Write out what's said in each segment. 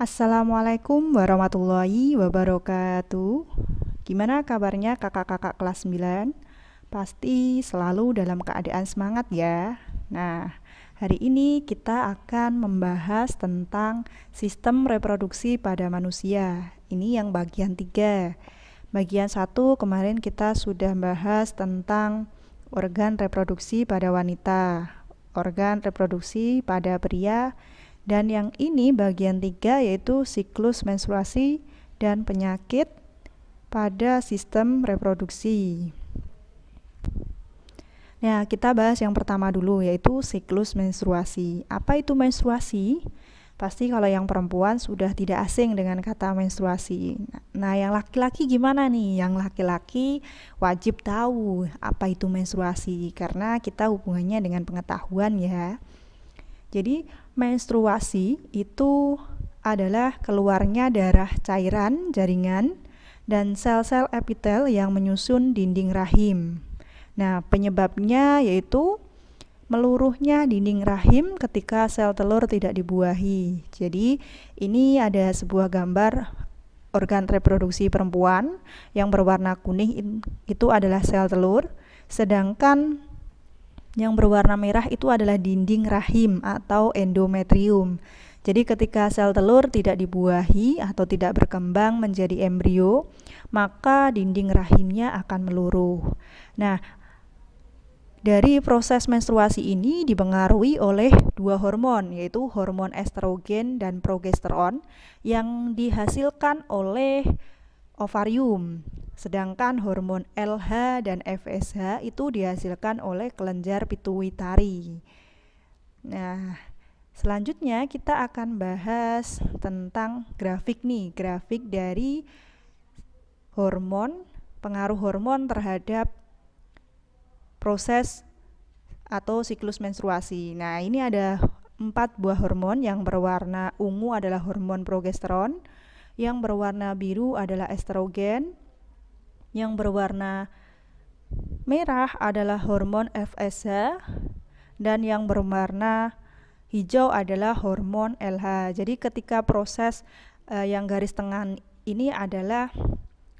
Assalamualaikum warahmatullahi wabarakatuh. Gimana kabarnya kakak-kakak kelas 9? Pasti selalu dalam keadaan semangat ya. Nah, hari ini kita akan membahas tentang sistem reproduksi pada manusia. Ini yang bagian 3. Bagian 1 kemarin kita sudah bahas tentang organ reproduksi pada wanita, organ reproduksi pada pria, dan yang ini bagian 3 yaitu siklus menstruasi dan penyakit pada sistem reproduksi. Nah, kita bahas yang pertama dulu yaitu siklus menstruasi. Apa itu menstruasi? Pasti kalau yang perempuan sudah tidak asing dengan kata menstruasi. Nah, yang laki-laki gimana nih? Yang laki-laki wajib tahu apa itu menstruasi karena kita hubungannya dengan pengetahuan ya. Jadi menstruasi itu adalah keluarnya darah cairan, jaringan, dan sel-sel epitel yang menyusun dinding rahim. Nah, penyebabnya yaitu meluruhnya dinding rahim ketika sel telur tidak dibuahi. Jadi, ini ada sebuah gambar organ reproduksi perempuan yang berwarna kuning itu adalah sel telur, sedangkan yang berwarna merah itu adalah dinding rahim atau endometrium. Jadi ketika sel telur tidak dibuahi atau tidak berkembang menjadi embrio, maka dinding rahimnya akan meluruh. Nah, dari proses menstruasi ini dipengaruhi oleh dua hormon, yaitu hormon estrogen dan progesteron yang dihasilkan oleh ovarium. Sedangkan hormon LH dan FSH itu dihasilkan oleh kelenjar pituitari. Nah, selanjutnya kita akan bahas tentang grafik nih, grafik dari hormon, pengaruh hormon terhadap proses atau siklus menstruasi. Nah, ini ada 4 buah hormon. Yang berwarna ungu adalah hormon progesteron, yang berwarna biru adalah estrogen, yang berwarna merah adalah hormon FSH, dan yang berwarna hijau adalah hormon LH. Jadi ketika proses yang garis tengah ini adalah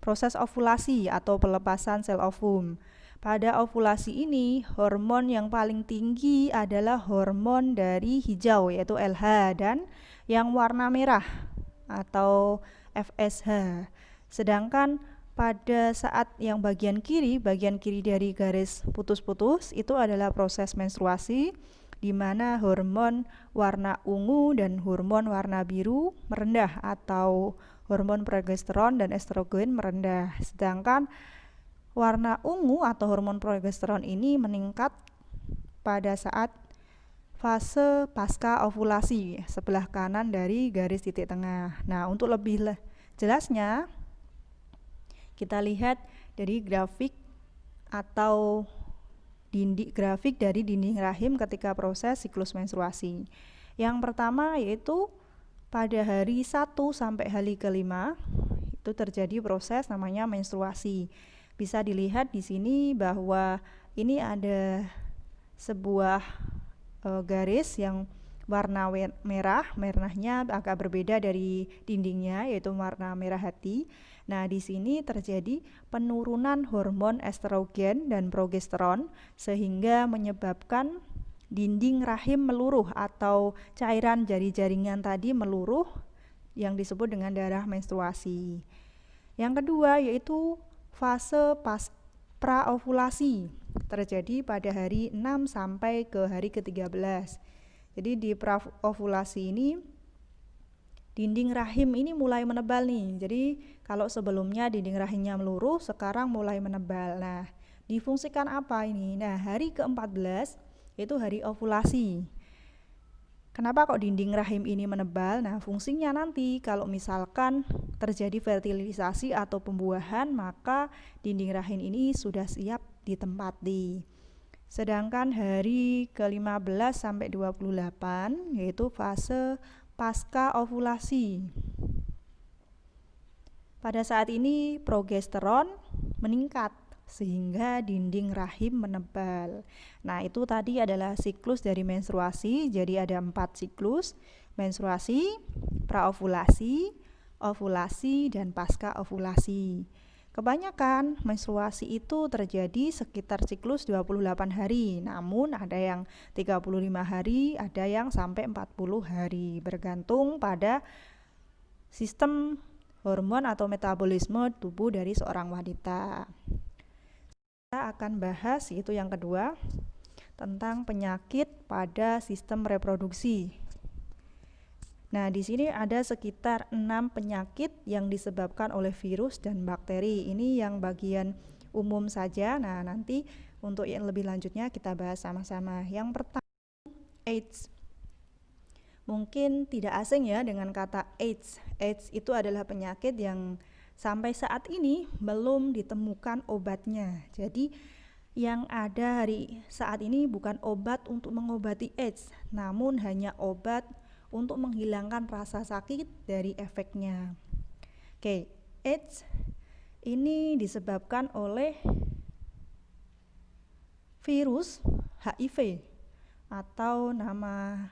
proses ovulasi atau pelepasan sel ovum. Pada ovulasi ini, hormon yang paling tinggi adalah hormon dari hijau yaitu LH, dan yang warna merah atau FSH. Sedangkan pada saat yang bagian kiri dari garis putus-putus itu adalah proses menstruasi, di mana hormon warna ungu dan hormon warna biru merendah atau hormon progesteron dan estrogen merendah. Sedangkan warna ungu atau hormon progesteron ini meningkat pada saat fase pasca ovulasi sebelah kanan dari garis titik tengah. Nah, untuk lebih jelasnya kita lihat dari grafik atau grafik dari dinding rahim ketika proses siklus menstruasi. Yang pertama yaitu pada hari 1 sampai hari ke-5 itu terjadi proses namanya menstruasi. Bisa dilihat di sini bahwa ini ada sebuah garis yang warna merah, merahnya agak berbeda dari dindingnya yaitu warna merah hati. Nah, di sini terjadi penurunan hormon estrogen dan progesteron sehingga menyebabkan dinding rahim meluruh atau cairan jaringan tadi meluruh yang disebut dengan darah menstruasi. Yang kedua yaitu fase praovulasi terjadi pada hari 6 sampai ke hari ke-13. Jadi di praovulasi ini dinding rahim ini mulai menebal nih. Jadi kalau sebelumnya dinding rahimnya meluruh, sekarang mulai menebal. Nah, difungsikan apa ini? Nah, hari ke-14 itu hari ovulasi. Kenapa kok dinding rahim ini menebal? Nah, fungsinya nanti kalau misalkan terjadi fertilisasi atau pembuahan, maka dinding rahim ini sudah siap ditempati. Sedangkan hari ke-15 sampai 28 yaitu fase pasca ovulasi. Pada saat ini progesteron meningkat sehingga dinding rahim menebal. Nah, itu tadi adalah siklus dari menstruasi. Jadi ada 4 siklus: menstruasi, praovulasi, ovulasi, dan pasca ovulasi. Kebanyakan menstruasi itu terjadi sekitar siklus 28 hari, namun ada yang 35 hari, ada yang sampai 40 hari, bergantung pada sistem hormon atau metabolisme tubuh dari seorang wanita. Kita akan bahas, yaitu yang kedua, tentang penyakit pada sistem reproduksi. Nah, di sini ada sekitar 6 penyakit yang disebabkan oleh virus dan bakteri. Ini yang bagian umum saja. Nah, nanti untuk yang lebih lanjutnya kita bahas sama-sama. Yang pertama, AIDS. Mungkin tidak asing ya dengan kata AIDS. AIDS itu adalah penyakit yang sampai saat ini belum ditemukan obatnya. Jadi yang ada hari saat ini bukan obat untuk mengobati AIDS, namun hanya obat untuk menghilangkan rasa sakit dari efeknya. Oke, AIDS ini disebabkan oleh virus HIV atau nama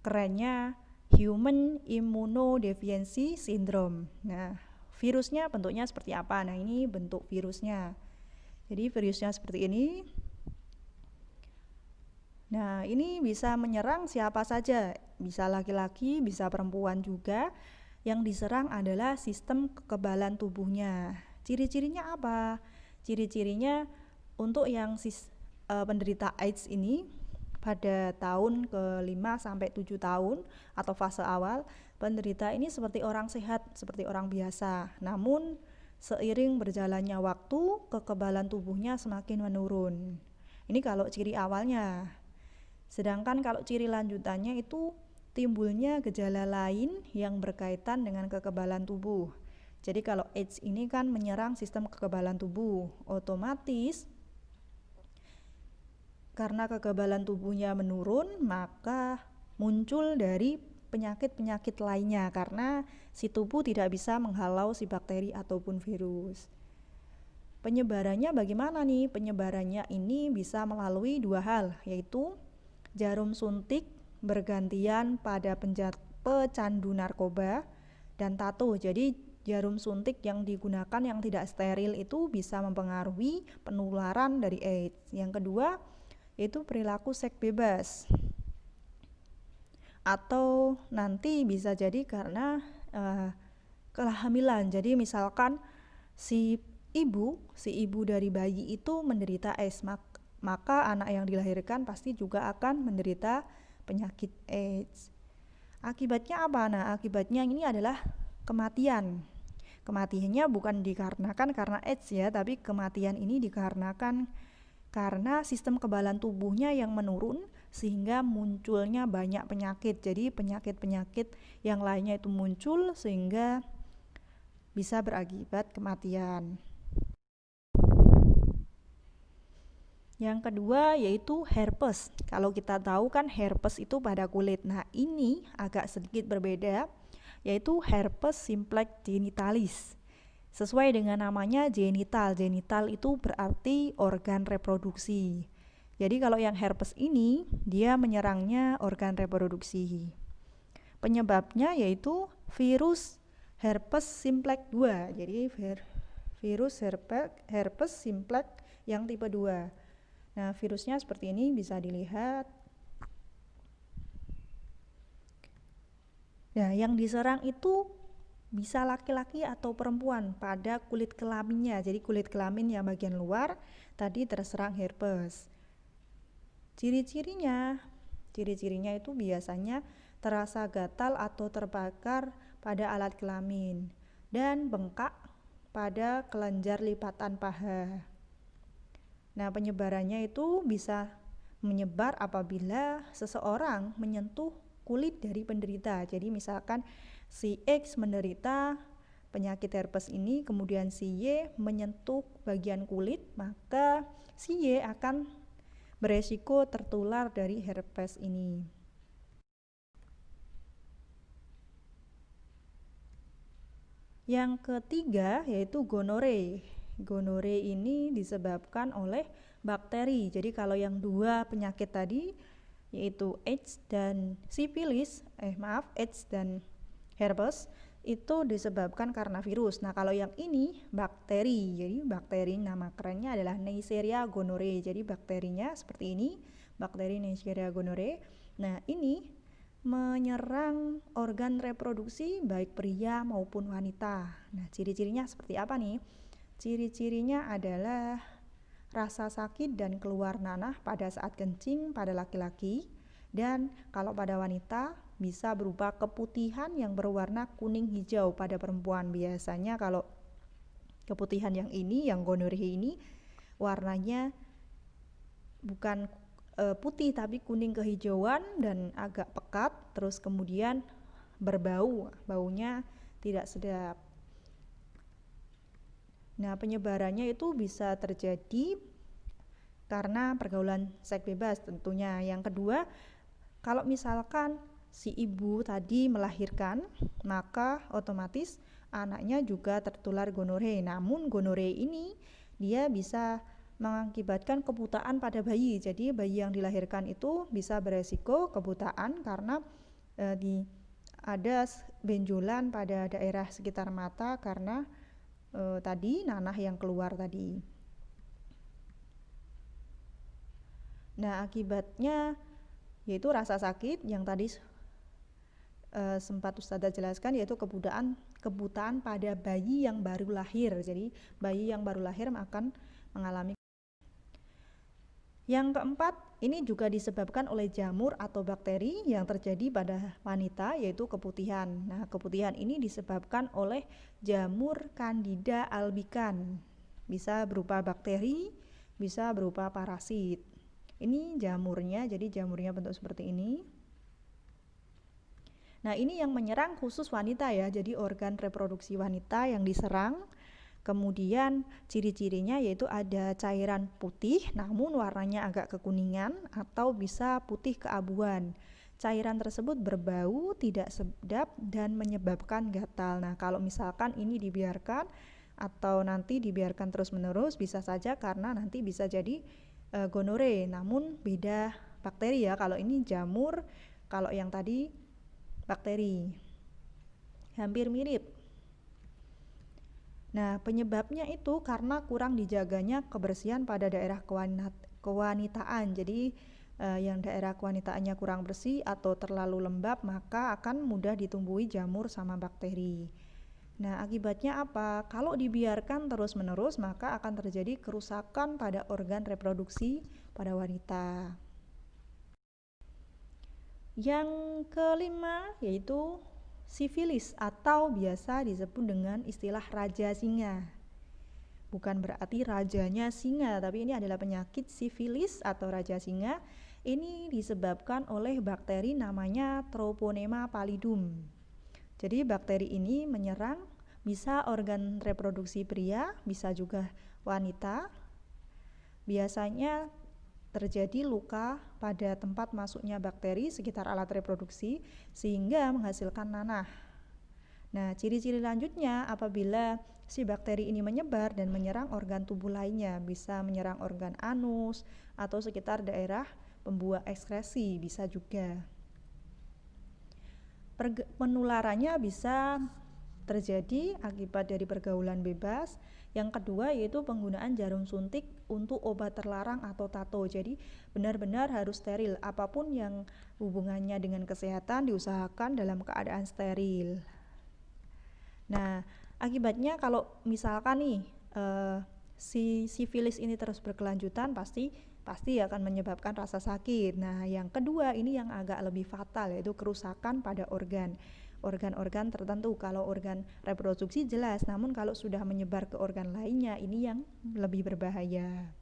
kerennya Human Immunodeficiency Syndrome. Nah, virusnya bentuknya seperti apa? Nah, ini bentuk virusnya. Jadi virusnya seperti ini. Nah, ini bisa menyerang siapa saja, bisa laki-laki, bisa perempuan juga. Yang diserang adalah sistem kekebalan tubuhnya. Ciri-cirinya apa? Ciri-cirinya untuk yang penderita AIDS ini pada tahun ke-5 sampai 7 tahun atau fase awal, penderita ini seperti orang sehat, seperti orang biasa. Namun seiring berjalannya waktu, kekebalan tubuhnya semakin menurun. Ini kalau ciri awalnya. Sedangkan kalau ciri lanjutannya itu timbulnya gejala lain yang berkaitan dengan kekebalan tubuh. Jadi kalau AIDS ini kan menyerang sistem kekebalan tubuh, otomatis karena kekebalan tubuhnya menurun, maka muncul dari penyakit-penyakit lainnya karena si tubuh tidak bisa menghalau si bakteri ataupun virus. Penyebarannya bagaimana nih? Penyebarannya ini bisa melalui 2 hal, yaitu jarum suntik bergantian pada pecandu narkoba dan tato. Jadi jarum suntik yang digunakan yang tidak steril itu bisa mempengaruhi penularan dari AIDS. Yang kedua, yaitu perilaku seks bebas. Atau nanti bisa jadi karena kehamilan. Jadi misalkan si ibu dari bayi itu menderita AIDS, maka anak yang dilahirkan pasti juga akan menderita penyakit AIDS. Akibatnya apa? Nah, akibatnya ini adalah kematian. Kematiannya bukan dikarenakan karena AIDS ya, tapi kematian ini dikarenakan karena sistem kekebalan tubuhnya yang menurun sehingga munculnya banyak penyakit. Jadi penyakit-penyakit yang lainnya itu muncul sehingga bisa berakibat kematian. Yang kedua yaitu herpes. Kalau kita tahu kan herpes itu pada kulit. Nah, ini agak sedikit berbeda, yaitu herpes simplex genitalis. Sesuai dengan namanya genital. Genital itu berarti organ reproduksi. Jadi kalau yang herpes ini dia menyerangnya organ reproduksi. Penyebabnya yaitu virus herpes simplex 2. Jadi virus herpes simplex yang tipe 2. Nah, virusnya seperti ini bisa dilihat. Nah, yang diserang itu bisa laki-laki atau perempuan pada kulit kelaminnya. Jadi kulit kelamin yang bagian luar tadi terserang herpes. Ciri-cirinya itu biasanya terasa gatal atau terbakar pada alat kelamin dan bengkak pada kelenjar lipatan paha. Nah, penyebarannya itu bisa menyebar apabila seseorang menyentuh kulit dari penderita. Jadi misalkan si X menderita penyakit herpes ini, kemudian si Y menyentuh bagian kulit, maka si Y akan beresiko tertular dari herpes ini. Yang ketiga yaitu gonore. gonore ini disebabkan oleh bakteri. Jadi kalau yang dua penyakit tadi yaitu AIDS dan sifilis, AIDS dan herpes itu disebabkan karena virus. Nah, kalau yang ini bakteri. Jadi bakteri nama kerennya adalah Neisseria gonorrhoeae. Jadi bakterinya seperti ini, bakteri Neisseria gonorrhoeae. Nah, ini menyerang organ reproduksi baik pria maupun wanita. Nah, ciri-cirinya seperti apa nih? Ciri-cirinya adalah rasa sakit dan keluar nanah pada saat kencing pada laki-laki, dan kalau pada wanita bisa berupa keputihan yang berwarna kuning hijau pada perempuan. Biasanya kalau keputihan yang gonorrhea ini warnanya bukan putih tapi kuning kehijauan dan agak pekat, terus kemudian berbau, baunya tidak sedap. Nah, penyebarannya itu bisa terjadi karena pergaulan seks bebas tentunya. Yang kedua, kalau misalkan si ibu tadi melahirkan, maka otomatis anaknya juga tertular gonorrhea. Namun gonorrhea ini dia bisa mengakibatkan kebutaan pada bayi. Jadi bayi yang dilahirkan itu bisa beresiko kebutaan karena ada benjolan pada daerah sekitar mata karena tadi nanah yang keluar tadi. Nah, akibatnya yaitu rasa sakit yang tadi sempat Ustazah jelaskan, yaitu kebutaan pada bayi yang baru lahir. Jadi bayi yang baru lahir akan mengalami. Yang keempat, ini juga disebabkan oleh jamur atau bakteri yang terjadi pada wanita, yaitu keputihan. Nah, keputihan ini disebabkan oleh jamur Candida albicans. Bisa berupa bakteri, bisa berupa parasit. Ini jamurnya, jadi jamurnya bentuk seperti ini. Nah, ini yang menyerang khusus wanita ya, jadi organ reproduksi wanita yang diserang. Kemudian ciri-cirinya yaitu ada cairan putih namun warnanya agak kekuningan atau bisa putih keabuan. Cairan tersebut berbau, tidak sedap, dan menyebabkan gatal. Nah, kalau misalkan ini dibiarkan atau nanti dibiarkan terus-menerus, bisa saja karena nanti bisa jadi gonorrhea, namun beda bakteri ya. Kalau ini jamur, kalau yang tadi bakteri. Hampir mirip. Nah, penyebabnya itu karena kurang dijaganya kebersihan pada daerah kewanitaan. Jadi yang daerah kewanitaannya kurang bersih atau terlalu lembab, maka akan mudah ditumbuhi jamur sama bakteri. Nah, akibatnya apa? Kalau dibiarkan terus-menerus, maka akan terjadi kerusakan pada organ reproduksi pada wanita. Yang kelima yaitu sifilis atau biasa disebut dengan istilah raja singa. Bukan berarti rajanya singa, tapi ini adalah penyakit sifilis atau raja singa. Ini disebabkan oleh bakteri namanya Treponema pallidum. Jadi bakteri ini menyerang bisa organ reproduksi pria, bisa juga wanita. Biasanya terjadi luka pada tempat masuknya bakteri sekitar alat reproduksi sehingga menghasilkan nanah. Nah, ciri-ciri lanjutnya apabila si bakteri ini menyebar dan menyerang organ tubuh lainnya, bisa menyerang organ anus atau sekitar daerah pembuah ekskresi, bisa juga. Penularannya bisa terjadi akibat dari pergaulan bebas. Yang kedua yaitu penggunaan jarum suntik untuk obat terlarang atau tato. Jadi benar-benar harus steril. Apapun yang hubungannya dengan kesehatan diusahakan dalam keadaan steril. Nah, akibatnya kalau misalkan nih si sifilis ini terus berkelanjutan pasti akan menyebabkan rasa sakit. Nah, yang kedua ini yang agak lebih fatal yaitu kerusakan pada organ-organ tertentu. Kalau organ reproduksi jelas, namun kalau sudah menyebar ke organ lainnya ini yang lebih berbahaya.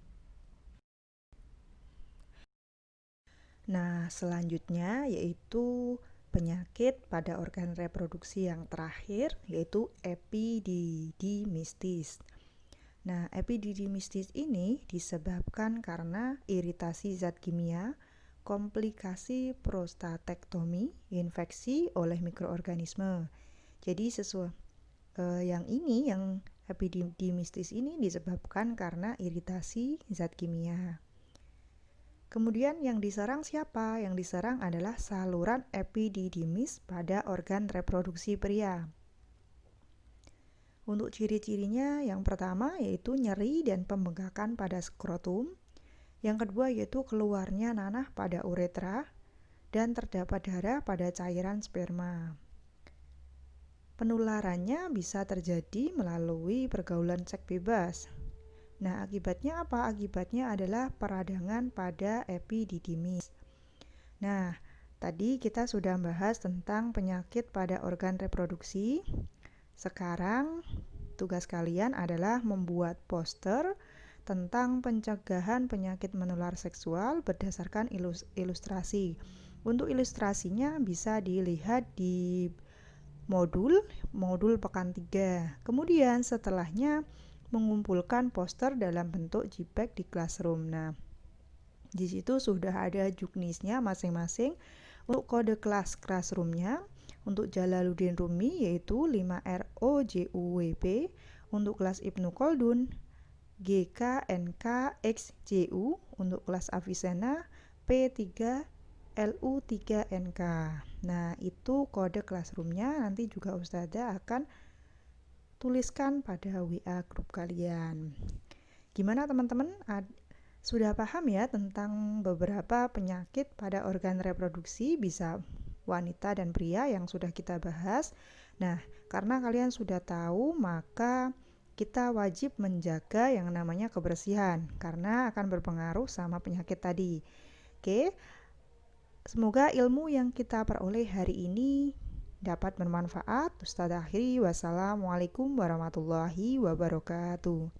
Nah, selanjutnya yaitu penyakit pada organ reproduksi yang terakhir yaitu epididymitis. Nah, epididymitis ini disebabkan karena iritasi zat kimia, komplikasi prostatektomi, infeksi oleh mikroorganisme. Jadi yang Epididymitis ini disebabkan karena iritasi zat kimia. Kemudian yang diserang siapa? Yang diserang adalah saluran epididymis pada organ reproduksi pria. Untuk ciri-cirinya yang pertama yaitu nyeri dan pembengkakan pada skrotum. Yang kedua yaitu keluarnya nanah pada uretra dan terdapat darah pada cairan sperma. Penularannya bisa terjadi melalui pergaulan seks bebas. Nah, akibatnya apa? Akibatnya adalah peradangan pada epididymis. Nah, tadi kita sudah bahas tentang penyakit pada organ reproduksi. Sekarang tugas kalian adalah membuat poster tentang pencegahan penyakit menular seksual berdasarkan ilustrasi. Untuk ilustrasinya bisa dilihat di modul pekan 3. Kemudian setelahnya mengumpulkan poster dalam bentuk JPEG di Classroom. Nah, di situ sudah ada juknisnya masing-masing. Untuk kode kelas Classroomnya, untuk Jalaluddin Rumi yaitu 5ROJUWP, untuk kelas Ibnu Khaldun GKNKXJU, untuk kelas Avicenna P3LU3NK. Nah, itu kode Classroomnya, nanti juga Ustazah akan tuliskan pada WA grup kalian. Gimana teman-teman? Sudah paham ya tentang beberapa penyakit pada organ reproduksi, bisa wanita dan pria yang sudah kita bahas. Nah, karena kalian sudah tahu, maka kita wajib menjaga yang namanya kebersihan karena akan berpengaruh sama penyakit tadi. Oke, semoga ilmu yang kita peroleh hari ini dapat bermanfaat. Ustazah akhiri, wassalamualaikum warahmatullahi wabarakatuh.